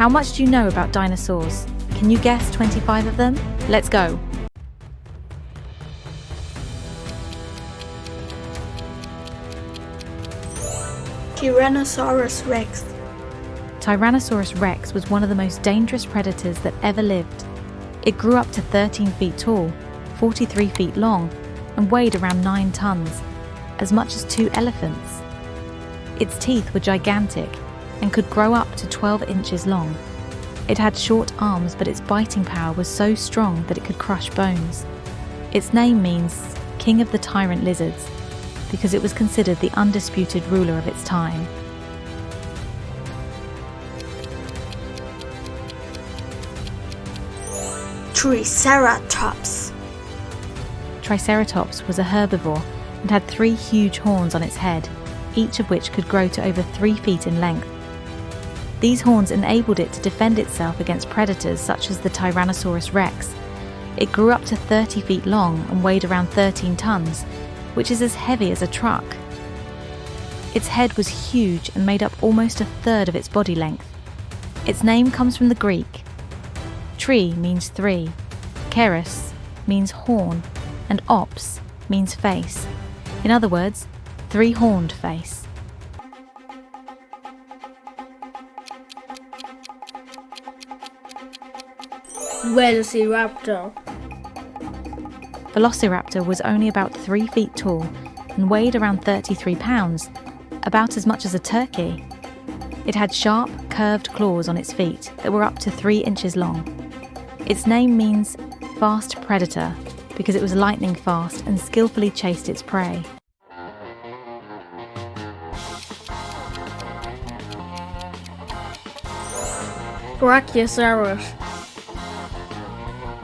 How much do you know about dinosaurs? Can you guess 25 of them? Let's go! Tyrannosaurus rex. Tyrannosaurus rex was one of the most dangerous predators that ever lived. It grew up to 13 feet tall, 43 feet long, and weighed around 9 tons, as much as 2 elephants. Its teeth were gigantic and could grow up to 12 inches long. It had short arms, but its biting power was so strong that it could crush bones. Its name means King of the Tyrant Lizards, because it was considered the undisputed ruler of its time. Triceratops. Triceratops was a herbivore and had 3 huge horns on its head, each of which could grow to over 3 feet in length. These horns enabled it to defend itself against predators such as the Tyrannosaurus rex. It grew up to 30 feet long and weighed around 13 tons, which is as heavy as a truck. Its head was huge and made up almost a third of its body length. Its name comes from the Greek. Tri means 3, keros means horn, and ops means face. In other words, 3-horned face. Velociraptor. Velociraptor was only about 3 feet tall and weighed around 33 pounds, about as much as a turkey. It had sharp, curved claws on its feet that were up to 3 inches long. Its name means fast predator because it was lightning fast and skillfully chased its prey. Brachiosaurus.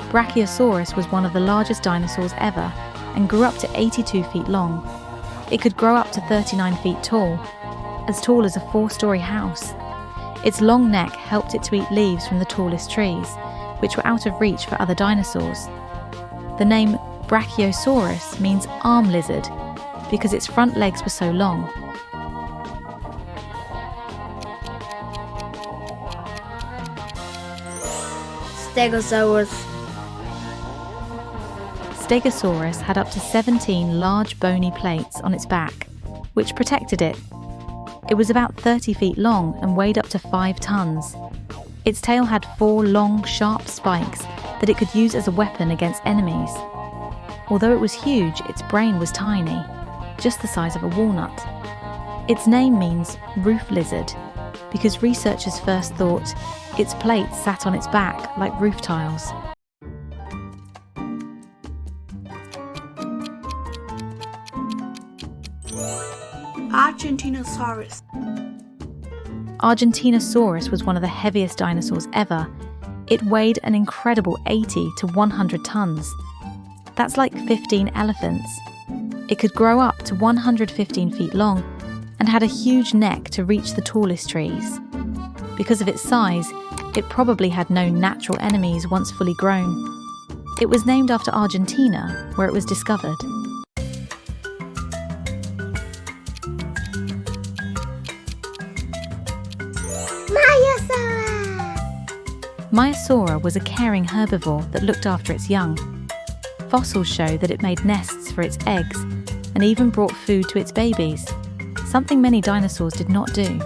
Brachiosaurus was one of the largest dinosaurs ever and grew up to 82 feet long. It could grow up to 39 feet tall as a 4-story house. Its long neck helped it to eat leaves from the tallest trees, which were out of reach for other dinosaurs. The name Brachiosaurus means arm lizard because its front legs were so long. Stegosaurus. Stegosaurus had up to 17 large bony plates on its back, which protected it. It was about 30 feet long and weighed up to 5 tons. Its tail had 4 long, sharp spikes that it could use as a weapon against enemies. Although it was huge, its brain was tiny, just the size of a walnut. Its name means roof lizard, because researchers first thought its plates sat on its back like roof tiles. Argentinosaurus. Argentinosaurus was one of the heaviest dinosaurs ever. It weighed an incredible 80 to 100 tons. That's like 15 elephants. It could grow up to 115 feet long and had a huge neck to reach the tallest trees. Because of its size, it probably had no natural enemies once fully grown. It was named after Argentina, where it was discovered. Maiasaura was a caring herbivore that looked after its young. Fossils show that it made nests for its eggs and even brought food to its babies, something many dinosaurs did not do.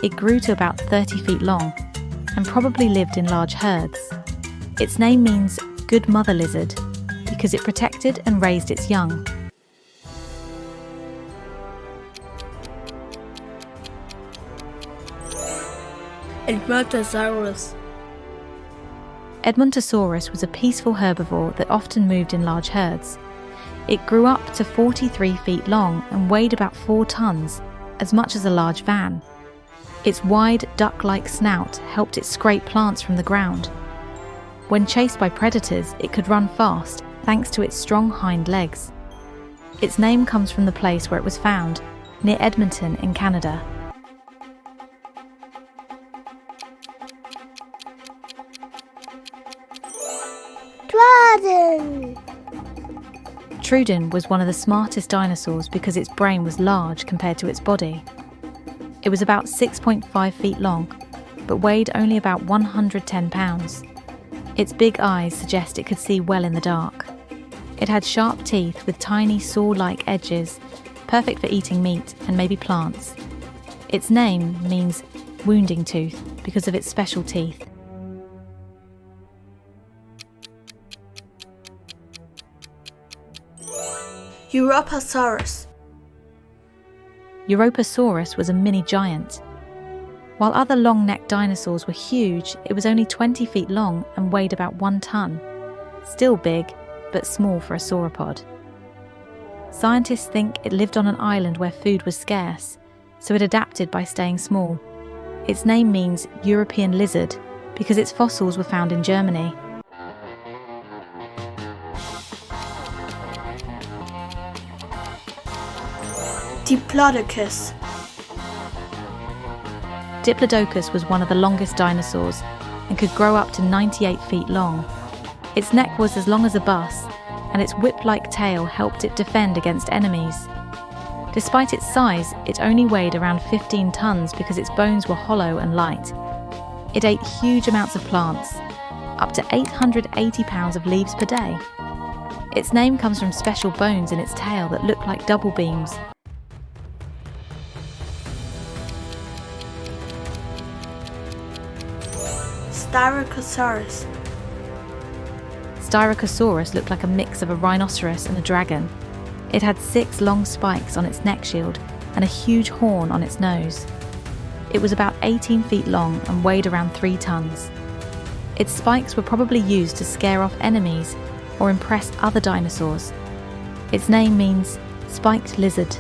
It grew to about 30 feet long and probably lived in large herds. Its name means good mother lizard because it protected and raised its young. Edmontosaurus. Edmontosaurus was a peaceful herbivore that often moved in large herds. It grew up to 43 feet long and weighed about 4 tons, as much as a large van. Its wide, duck-like snout helped it scrape plants from the ground. When chased by predators, it could run fast thanks to its strong hind legs. Its name comes from the place where it was found, near Edmonton in Canada. Troodon was one of the smartest dinosaurs because its brain was large compared to its body. It was about 6.5 feet long, but weighed only about 110 pounds. Its big eyes suggest it could see well in the dark. It had sharp teeth with tiny saw-like edges, perfect for eating meat and maybe plants. Its name means wounding tooth because of its special teeth. Europasaurus. Europasaurus was a mini giant. While other long-necked dinosaurs were huge, it was only 20 feet long and weighed about 1 ton. Still big, but small for a sauropod. Scientists think it lived on an island where food was scarce, so it adapted by staying small. Its name means European lizard because its fossils were found in Germany. Diplodocus. Diplodocus was one of the longest dinosaurs and could grow up to 98 feet long. Its neck was as long as a bus, and its whip-like tail helped it defend against enemies. Despite its size, it only weighed around 15 tons because its bones were hollow and light. It ate huge amounts of plants, up to 880 pounds of leaves per day. Its name comes from special bones in its tail that look like double beams. Styracosaurus. Styracosaurus looked like a mix of a rhinoceros and a dragon. It had 6 long spikes on its neck shield and a huge horn on its nose. It was about 18 feet long and weighed around 3 tons. Its spikes were probably used to scare off enemies or impress other dinosaurs. Its name means spiked lizard.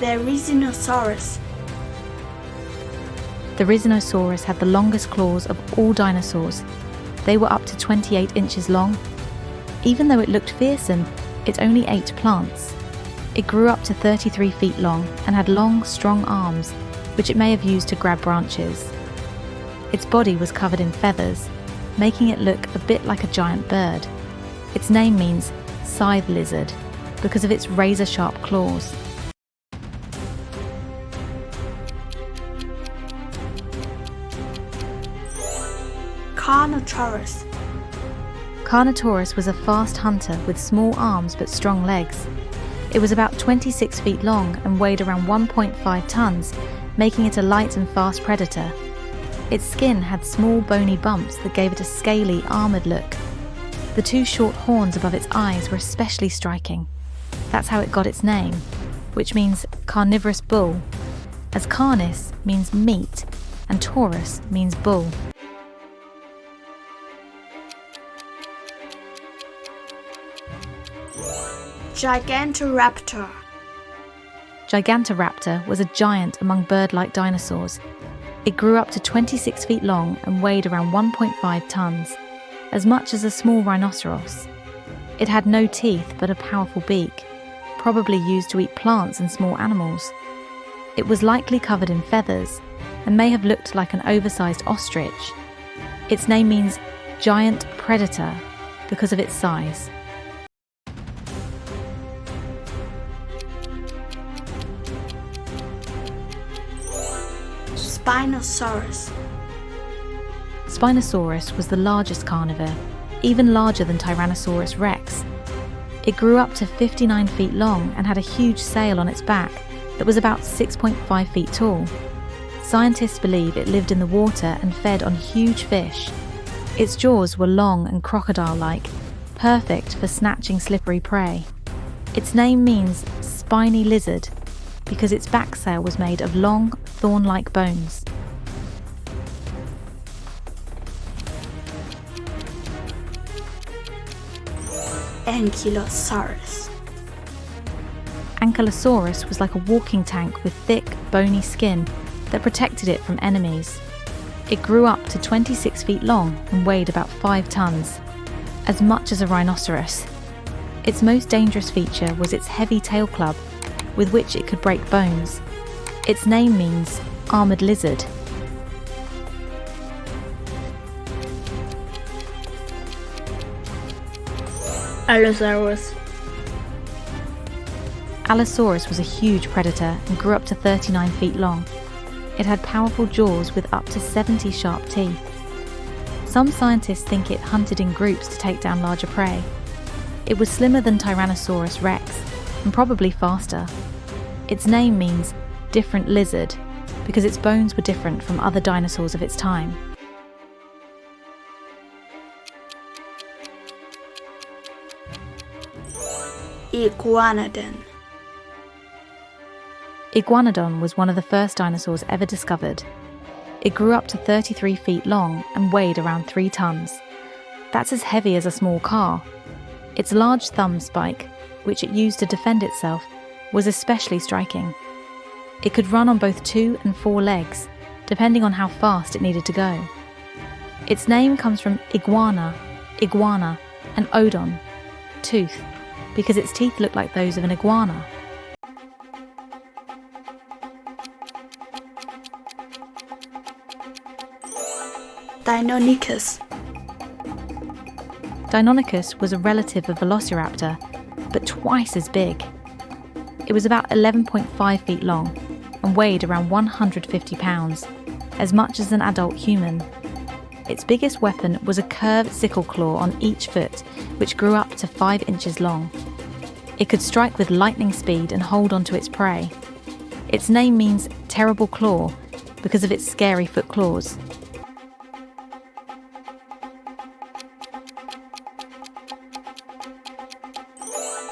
Therizinosaurus. The Rhizinosaurus had the longest claws of all dinosaurs. They were up to 28 inches long. Even though it looked fearsome, it only ate plants. It grew up to 33 feet long and had long, strong arms, which it may have used to grab branches. Its body was covered in feathers, making it look a bit like a giant bird. Its name means scythe lizard because of its razor-sharp claws. Carnotaurus. Carnotaurus was a fast hunter with small arms but strong legs. It was about 26 feet long and weighed around 1.5 tons, making it a light and fast predator. Its skin had small bony bumps that gave it a scaly, armoured look. The 2 short horns above its eyes were especially striking. That's how it got its name, which means carnivorous bull, as carnis means meat and taurus means bull. Gigantoraptor. Gigantoraptor was a giant among bird-like dinosaurs. It grew up to 26 feet long and weighed around 1.5 tons, as much as a small rhinoceros. It had no teeth but a powerful beak, probably used to eat plants and small animals. It was likely covered in feathers and may have looked like an oversized ostrich. Its name means giant predator because of its size. Spinosaurus. Spinosaurus was the largest carnivore, even larger than Tyrannosaurus rex. It grew up to 59 feet long and had a huge sail on its back that was about 6.5 feet tall. Scientists believe it lived in the water and fed on huge fish. Its jaws were long and crocodile-like, perfect for snatching slippery prey. Its name means spiny lizard because its back sail was made of long, thorn-like bones. Ankylosaurus. Ankylosaurus was like a walking tank with thick, bony skin that protected it from enemies. It grew up to 26 feet long and weighed about 5 tons, as much as a rhinoceros. Its most dangerous feature was its heavy tail club, with which it could break bones. Its name means armoured lizard. Allosaurus. Allosaurus was a huge predator and grew up to 39 feet long. It had powerful jaws with up to 70 sharp teeth. Some scientists think it hunted in groups to take down larger prey. It was slimmer than Tyrannosaurus rex and probably faster. Its name means different lizard because its bones were different from other dinosaurs of its time. Iguanodon. Iguanodon was one of the first dinosaurs ever discovered. It grew up to 33 feet long and weighed around 3 tons. That's as heavy as a small car. Its large thumb spike, which it used to defend itself, was especially striking. It could run on both 2 and 4 legs, depending on how fast it needed to go. Its name comes from iguana, and odon, tooth, because its teeth look like those of an iguana. Deinonychus. Deinonychus was a relative of Velociraptor, but twice as big. It was about 11.5 feet long and weighed around 150 pounds, as much as an adult human. Its biggest weapon was a curved sickle claw on each foot, which grew up to 5 inches long. It could strike with lightning speed and hold onto its prey. Its name means terrible claw because of its scary foot claws.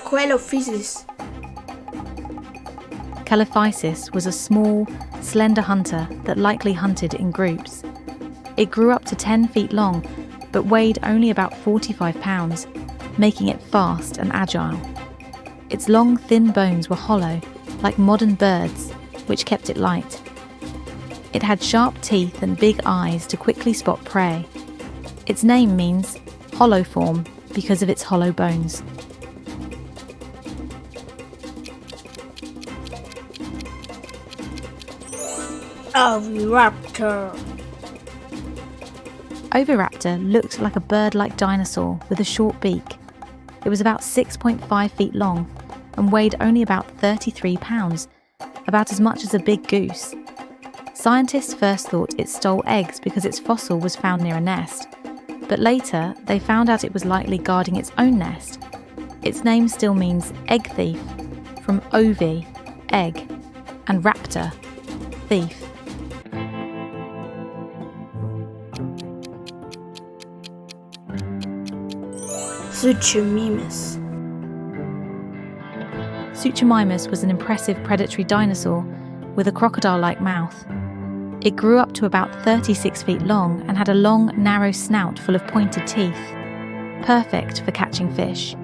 Coelophysis. Coelophysis was a small, slender hunter that likely hunted in groups. It grew up to 10 feet long, but weighed only about 45 pounds, making it fast and agile. Its long, thin bones were hollow, like modern birds, which kept it light. It had sharp teeth and big eyes to quickly spot prey. Its name means hollow form because of its hollow bones. Oviraptor. Oviraptor looked like a bird-like dinosaur with a short beak. It was about 6.5 feet long and weighed only about 33 pounds, about as much as a big goose. Scientists first thought it stole eggs because its fossil was found near a nest, but later they found out it was likely guarding its own nest. Its name still means egg thief, from ovi, egg, and raptor, thief. Suchomimus. Suchomimus was an impressive predatory dinosaur with a crocodile-like mouth. It grew up to about 36 feet long and had a long, narrow snout full of pointed teeth, perfect for catching fish.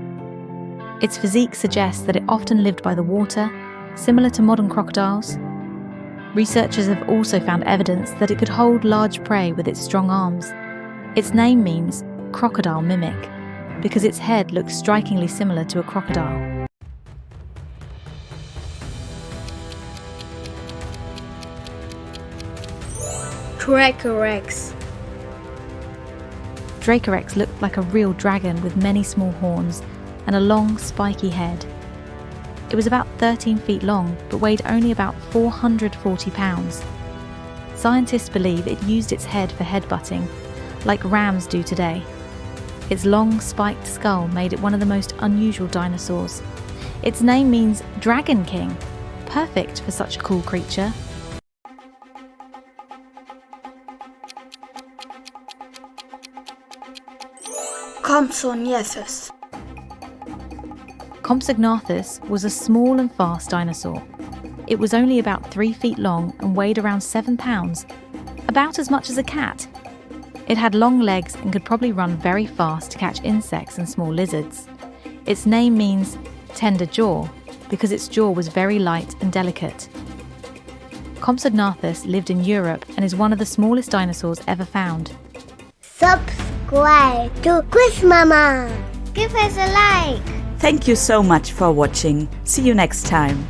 Its physique suggests that it often lived by the water, similar to modern crocodiles. Researchers have also found evidence that it could hold large prey with its strong arms. Its name means crocodile mimic, because its head looks strikingly similar to a crocodile. Dracorex. Dracorex looked like a real dragon with many small horns and a long, spiky head. It was about 13 feet long, but weighed only about 440 pounds. Scientists believe it used its head for headbutting, like rams do today. Its long, spiked skull made it one of the most unusual dinosaurs. Its name means Dragon King, perfect for such a cool creature. Compsognathus. Compsognathus was a small and fast dinosaur. It was only about 3 feet long and weighed around 7 pounds, about as much as a cat. It had long legs and could probably run very fast to catch insects and small lizards. Its name means tender jaw because its jaw was very light and delicate. Compsognathus lived in Europe and is one of the smallest dinosaurs ever found. Subscribe to QuizMama. Give us a like. Thank you so much for watching. See you next time.